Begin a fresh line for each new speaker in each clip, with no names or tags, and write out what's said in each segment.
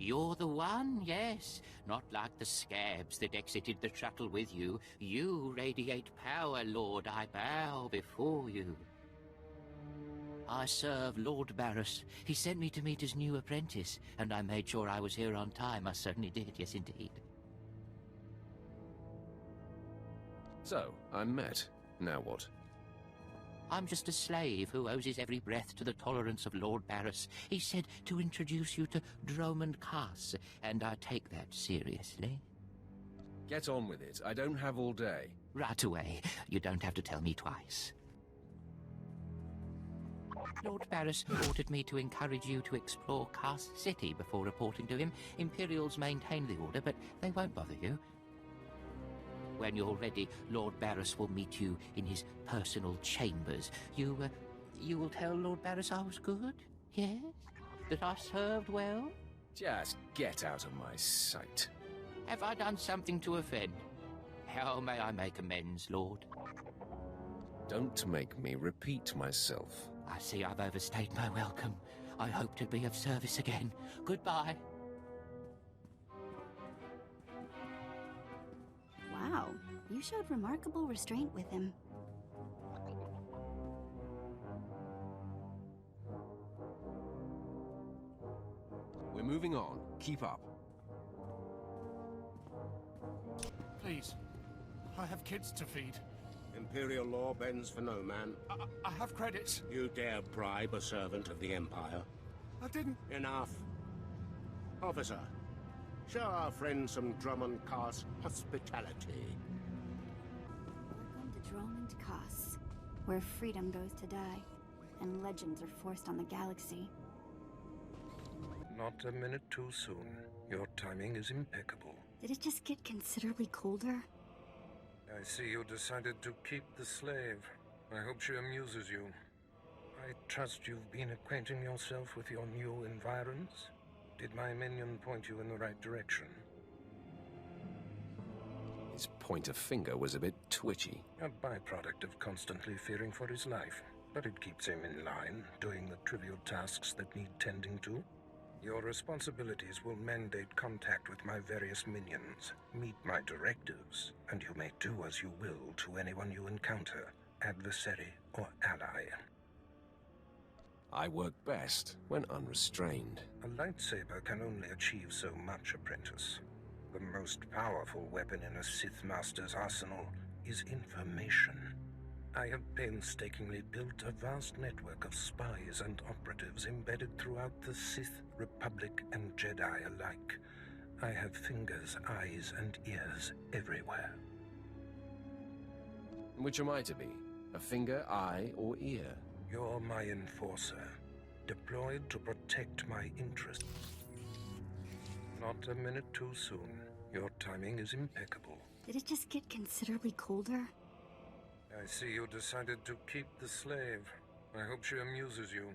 You're the one, yes. Not like the scabs that exited the shuttle with you. You radiate power, Lord. I bow before you. I serve Lord Baras. He sent me to meet his new apprentice, and I made sure I was here on time. I certainly did, yes indeed.
So, I'm met. Now what?
I'm just a slave who owes his every breath to the tolerance of Lord Baras. He said to introduce you to Dromund Kaas, and I take that seriously.
Get on with it. I don't have all day.
Right away. You don't have to tell me twice. Lord Baras ordered me to encourage you to explore Kaas City before reporting to him. Imperials maintain the order, but they won't bother you. When you're ready, Lord Baras will meet you in his personal chambers. You will tell Lord Baras I was good? Yes? That I served well?
Just get out of my sight.
Have I done something to offend? How may I make amends, Lord?
Don't make me repeat myself.
I see I've overstayed my welcome. I hope to be of service again. Goodbye.
Wow, you showed remarkable restraint with him.
We're moving on. Keep up.
Please, I have kids to feed.
Imperial law bends for no man.
I have credits.
You dare bribe a servant of the Empire?
I didn't...
Enough. Officer, show our friend some Dromund Kaas hospitality.
Welcome to Dromund Kaas, where freedom goes to die, and legends are forced on the galaxy.
Not a minute too soon. Your timing is impeccable.
Did it just get considerably colder?
I see you decided to keep the slave. I hope she amuses you. I trust you've been acquainting yourself with your new environs? Did my minion point you in the right direction?
His pointer finger was a bit twitchy.
A byproduct of constantly fearing for his life, but it keeps him in line, doing the trivial tasks that need tending to. Your responsibilities will mandate contact with my various minions, meet my directives, and you may do as you will to anyone you encounter, adversary or ally.
I work best when unrestrained.
A lightsaber can only achieve so much, Apprentice. The most powerful weapon in a Sith Master's arsenal is information. I have painstakingly built a vast network of spies and operatives embedded throughout the Sith, Republic, and Jedi alike. I have fingers, eyes, and ears everywhere.
Which am I to be? A finger, eye, or ear?
You're my enforcer, deployed to protect my interests. Not a minute too soon. Your timing is impeccable.
Did it just get considerably colder?
I see you decided to keep the slave. I hope she amuses you.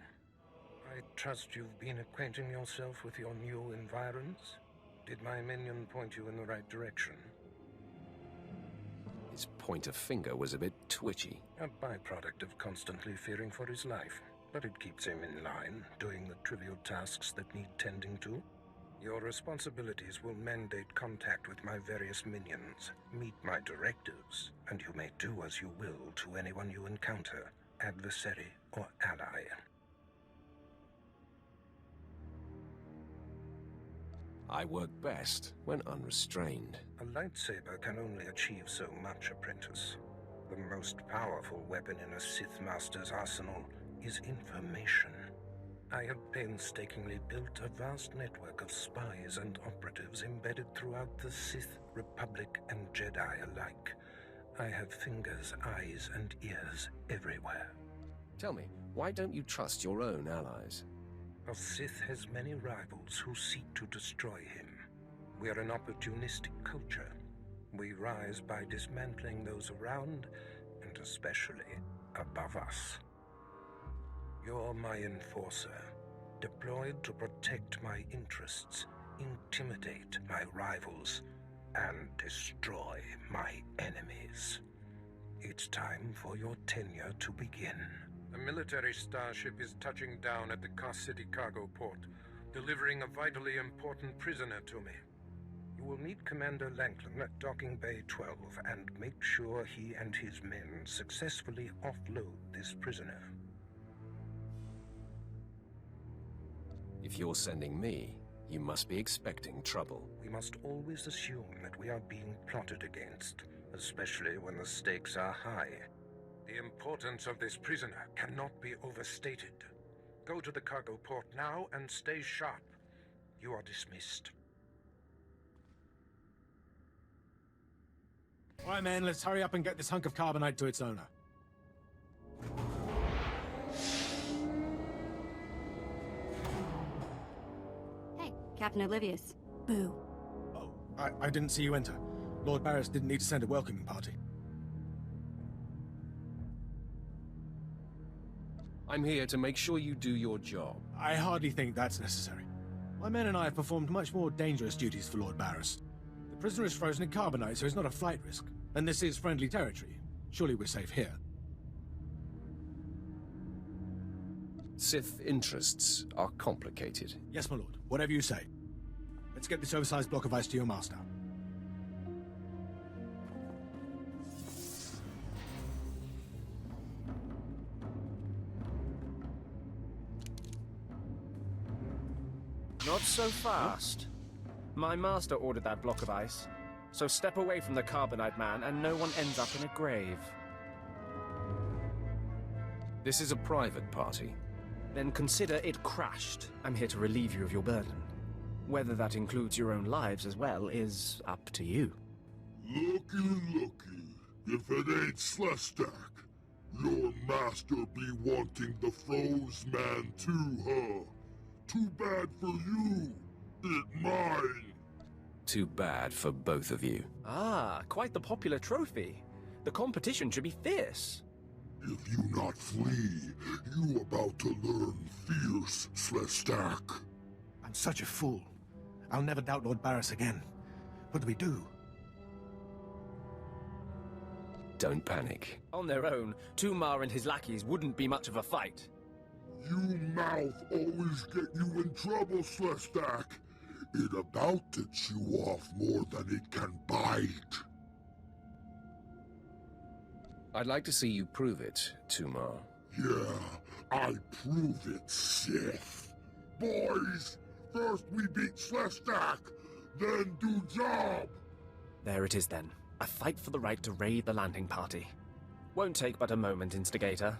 I trust you've been acquainting yourself with your new environs? Did my minion point you in the right direction?
His pointer finger was a bit twitchy.
A byproduct of constantly fearing for his life, but it keeps him in line, doing the trivial tasks that need tending to. Your responsibilities will mandate contact with my various minions, meet my directives, and you may do as you will to anyone you encounter, adversary or ally.
I work best when unrestrained.
A lightsaber can only achieve so much, Apprentice. The most powerful weapon in a Sith Master's arsenal is information. I have painstakingly built a vast network of spies and operatives embedded throughout the Sith, Republic, and Jedi alike. I have fingers, eyes, and ears everywhere.
Tell me, why don't you trust your own allies?
A Sith has many rivals who seek to destroy him. We are an opportunistic culture. We rise by dismantling those around, and especially above us. You're my enforcer, deployed to protect my interests, intimidate my rivals, and destroy my enemies. It's time for your tenure to begin. A military starship is touching down at the Kaas City cargo port. delivering a vitally important prisoner to me. You will meet Commander Lanklyn at Docking Bay 12 and make sure he and his men successfully offload this prisoner.
If you're sending me, you must be expecting trouble.
We must always assume that we are being plotted against, especially when the stakes are high. The importance of this prisoner cannot be overstated. Go to the cargo port now and stay sharp. You are dismissed.
All right, men, let's hurry up and get this hunk of carbonite to its owner.
Hey, Captain Oblivious. Boo.
Oh, I didn't see you enter. Lord Baras didn't need to send a welcoming party.
I'm here to make sure you do your job.
I hardly think that's necessary. My men and I have performed much more dangerous duties for Lord Baras. The prisoner is frozen in carbonite, so he's not a flight risk. And this is friendly territory. Surely we're safe here.
Sith interests are complicated.
Yes, my lord. Whatever you say. Let's get this oversized block of ice to your master.
Not so fast. My master ordered that block of ice, so step away from the carbonite man and no one ends up in a grave.
This is a private party.
Then consider it crashed. I'm here to relieve you of your burden. Whether that includes your own lives as well is up to you.
Looky. If it ain't Slestack, your master be wanting the froze man too, huh? Too bad for you. It mine.
Too bad for both of you.
Ah, quite the popular trophy. The competition should be fierce.
If you not flee, you about to learn fierce, Slestack.
I'm such a fool. I'll never doubt Lord Baras again. What do we do?
Don't panic.
On their own, TuMarr and his lackeys wouldn't be much of a fight.
You mouth always get you in trouble, Slestack. It about to chew off more than it can bite.
I'd like to see you prove it, TuMarr.
Yeah, I prove it, Sith. Boys, first we beat Slestack, then do job.
There it is then. A fight for the right to raid the landing party. Won't take but a moment, Instigator.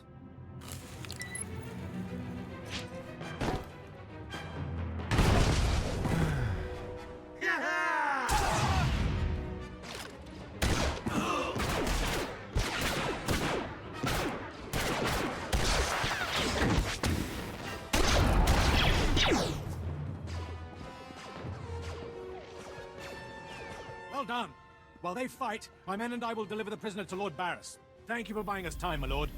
Well done. While they fight, my men and I will deliver the prisoner to Lord Baras. Thank you for buying us time, my lord.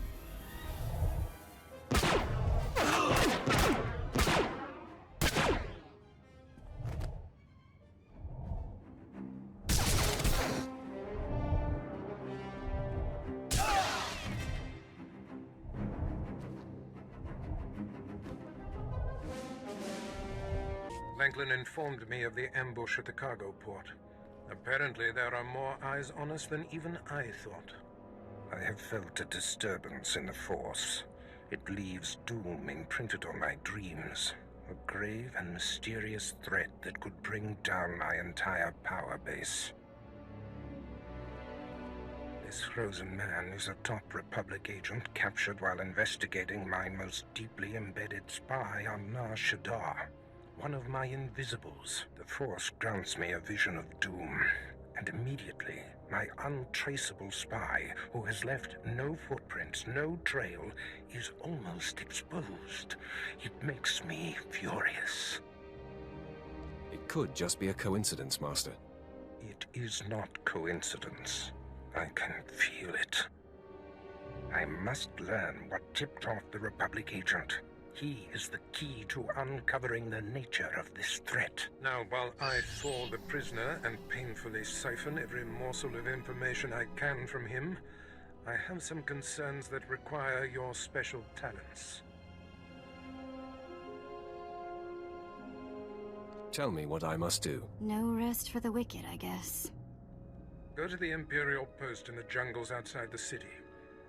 Lanklyn informed me of the ambush at the cargo port. Apparently there are more eyes on us than even I thought. I have felt a disturbance in the Force. It leaves doom imprinted on my dreams. A grave and mysterious threat that could bring down my entire power base. This frozen man is a top Republic agent captured while investigating my most deeply embedded spy on SWTOR. One of my invisibles. The Force grants me a vision of doom. And immediately, my untraceable spy, who has left no footprints, no trail, is almost exposed. It makes me furious.
It could just be a coincidence, Master.
It is not coincidence. I can feel it. I must learn what tipped off the Republic agent. He is the key to uncovering the nature of this threat. Now, while I thaw the prisoner and painfully siphon every morsel of information I can from him, I have some concerns that require your special talents.
Tell me what I must do.
No rest for the wicked, I guess.
Go to the Imperial post in the jungles outside the city.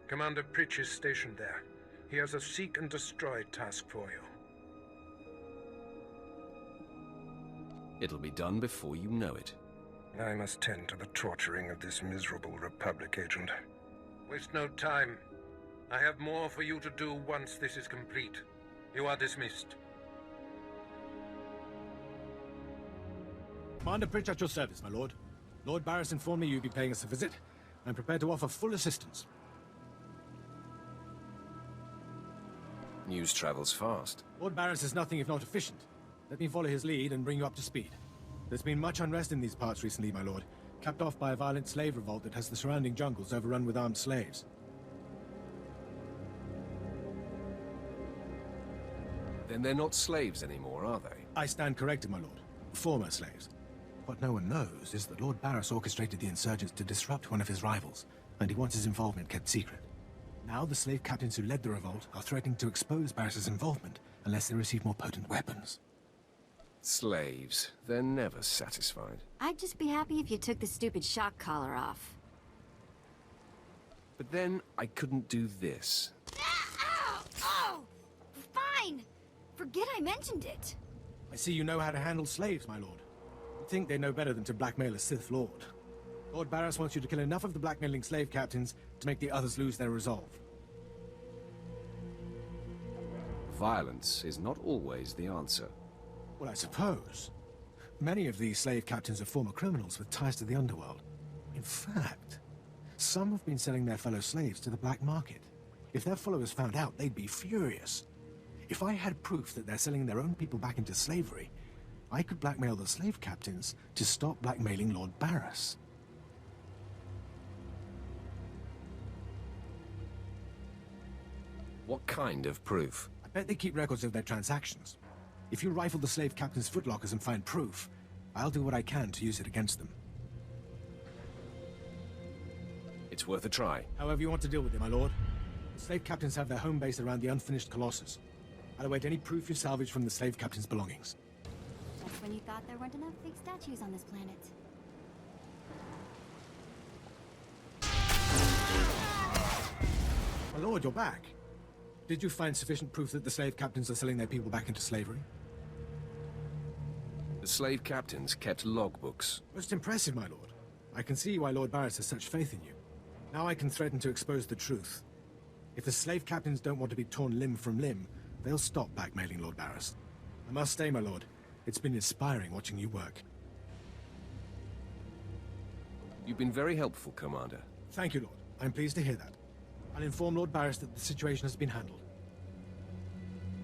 Commander Pritch is stationed there. He has a seek and destroy task for you.
It'll be done before you know it.
I must tend to the torturing of this miserable Republic agent. Waste no time. I have more for you to do once this is complete. You are dismissed.
Commander Pritch at your service, my lord. Lord Baras informed me you'd be paying us a visit. I'm prepared to offer full assistance.
News travels fast.
Lord Baras is nothing if not efficient. Let me follow his lead and bring you up to speed. There's been much unrest in these parts recently, my lord, capped off by a violent slave revolt that has the surrounding jungles overrun with armed slaves.
Then they're not slaves anymore, are they?
I stand corrected, my lord. Former slaves. What no one knows is that Lord Baras orchestrated the insurgents to disrupt one of his rivals, and he wants his involvement kept secret. Now the slave captains who led the revolt are threatening to expose Baras's involvement unless they receive more potent weapons.
Slaves. They're never satisfied.
I'd just be happy if you took the stupid shock collar off.
But then I couldn't do this.
Ow! Oh! Fine! Forget I mentioned it.
I see you know how to handle slaves, my lord. You think they know better than to blackmail a Sith Lord. Lord Baras wants you to kill enough of the blackmailing slave captains to make the others lose their resolve.
Violence is not always the answer.
Well, I suppose. Many of these slave captains are former criminals with ties to the underworld. In fact, some have been selling their fellow slaves to the black market. If their followers found out, they'd be furious. If I had proof that they're selling their own people back into slavery, I could blackmail the slave captains to stop blackmailing Lord Baras.
What kind of proof?
I bet they keep records of their transactions. If you rifle the slave captains' footlockers and find proof, I'll do what I can to use it against them.
It's worth a try.
However you want to deal with it, my lord. The slave captains have their home base around the unfinished Colossus. I'll await any proof you salvage from the slave captains' belongings.
That's when you thought there weren't enough big statues on this planet.
My lord, you're back. Did you find sufficient proof that the slave captains are selling their people back into slavery?
The slave captains kept logbooks.
Most impressive, my lord. I can see why Lord Baras has such faith in you. Now I can threaten to expose the truth. If the slave captains don't want to be torn limb from limb, they'll stop blackmailing Lord Baras. I must stay, my lord. It's been inspiring watching you work.
You've been very helpful, Commander.
Thank you, Lord. I'm pleased to hear that. I'll inform Lord Baras that the situation has been handled.